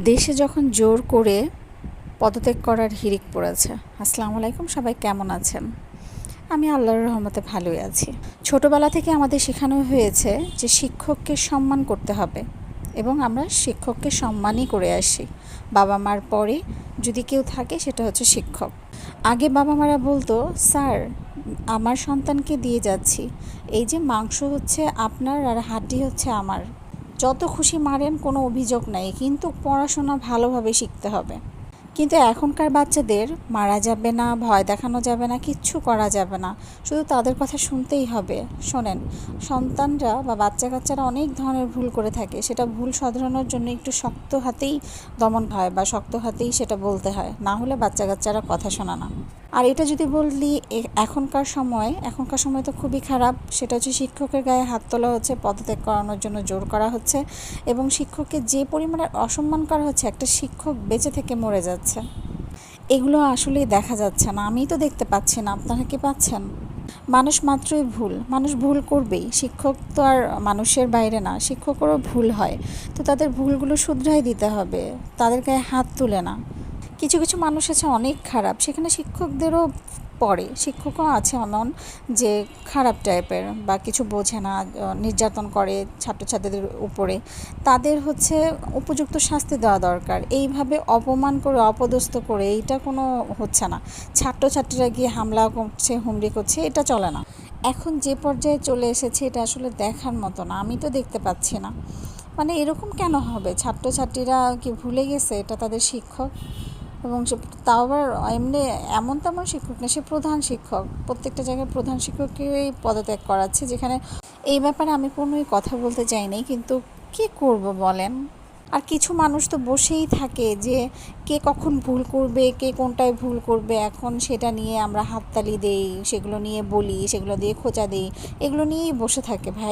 দেশে যখন জোর করে পদত্যাগ করার হিড়িক পড়েছে। আসসালামু আলাইকুম, সবাই কেমন আছেন? আমি আল্লাহর রহমতে ভালোই আছি। ছোটবেলা থেকে আমাদের শেখানো হয়েছে যে শিক্ষককে সম্মান করতে হবে এবং আমরা শিক্ষককে সম্মানই করে আসি। বাবা মার পরে যদি কেউ থাকে সেটা হচ্ছে শিক্ষক। আগে বাবা মারা বলতো, স্যার আমার সন্তানকে দিয়ে যাচ্ছি, এই যে মাংস হচ্ছে আপনার আর হাড্ডি হচ্ছে আমার, যত খুশি মারেন, কোনো অভিযোগ নাই, কিন্তু পড়াশোনা ভালোভাবে শিখতে হবে। কিন্তু এখনকার বাচ্চাদের মারা যাবে না, ভয় দেখানো যাবে না, কিচ্ছু করা যাবে না, শুধু তাদের কথা শুনতেই হবে। শোনেন, সন্তানরা বা বাচ্চা কাচ্চারা অনেক ধরনের ভুল করে থাকে, সেটা ভুল শোধরানোর জন্য একটু শক্ত হাতেই দমন হয় বা শক্ত হাতেই সেটা বলতে হয়, না হলে বাচ্চা কাচ্চারা কথা শোনা না। আর এটা যদি বললি এখনকার সময় তো খুবই খারাপ, সেটা হচ্ছে শিক্ষকের গায়ে হাত তোলা হচ্ছে, পদত্যাগ করানোর জন্য জোর করা হচ্ছে এবং শিক্ষককে যে পরিমাণে অসম্মান করা হচ্ছে, একটা শিক্ষক বেঁচে থেকে মরে যাচ্ছে। এগুলো আসলেই দেখা যাচ্ছে না, আমিই তো দেখতে পাচ্ছি না, আপনারা কি পাচ্ছেন? মানুষ মাত্রই ভুল, মানুষ ভুল করবেই, শিক্ষক তো আর মানুষের বাইরে না, শিক্ষকেরও ভুল হয়, তো তাদের ভুলগুলো শুধরাই দিতে হবে, তাদের গায়ে হাত তুলে না। কিছু কিছু মানুষ আছে অনেক খারাপ, সেখানে শিক্ষকদেরও পড়ে, শিক্ষকও আছে এমন যে খারাপ টাইপের বা কিছু বোঝে না, নির্যাতন করে ছাত্রছাত্রীদের উপরে। তাদের হচ্ছে উপযুক্ত শাস্তি দেওয়া দরকার। এইভাবে অপমান করে অপদস্থ করে এইটা কোনো হচ্ছে না। ছাত্রছাত্রীরা গিয়ে হামলা করছে, হুমড়ি করছে, এটা চলে না। এখন যে পর্যায়ে চলে এসেছে এটা আসলে দেখার মতো না, আমি তো দেখতে পাচ্ছি না। মানে এরকম কেন হবে? ছাত্রছাত্রীরা কি ভুলে গেছে এটা তাদের শিক্ষক? এবং সে তাও আবার এমনি এমন তেমন শিক্ষক না, সে প্রধান শিক্ষক, প্রত্যেকটা জায়গায় প্রধান শিক্ষককেই পদত্যাগ করাচ্ছে, যেখানে এই ব্যাপারে আমি কোনোই কথা বলতে চাইনি, কিন্তু কী করব বলেন? আর কিছু মানুষ তো বসেই থাকে যে কে কখন ভুল করবে, কে কোনটায় ভুল করবে, এখন সেটা নিয়ে আমরা হাততালি দেই, সেগুলো নিয়ে বলি, সেগুলো দিয়ে খোঁচা দিই, এগুলো নিয়েই বসে থাকে ভাই।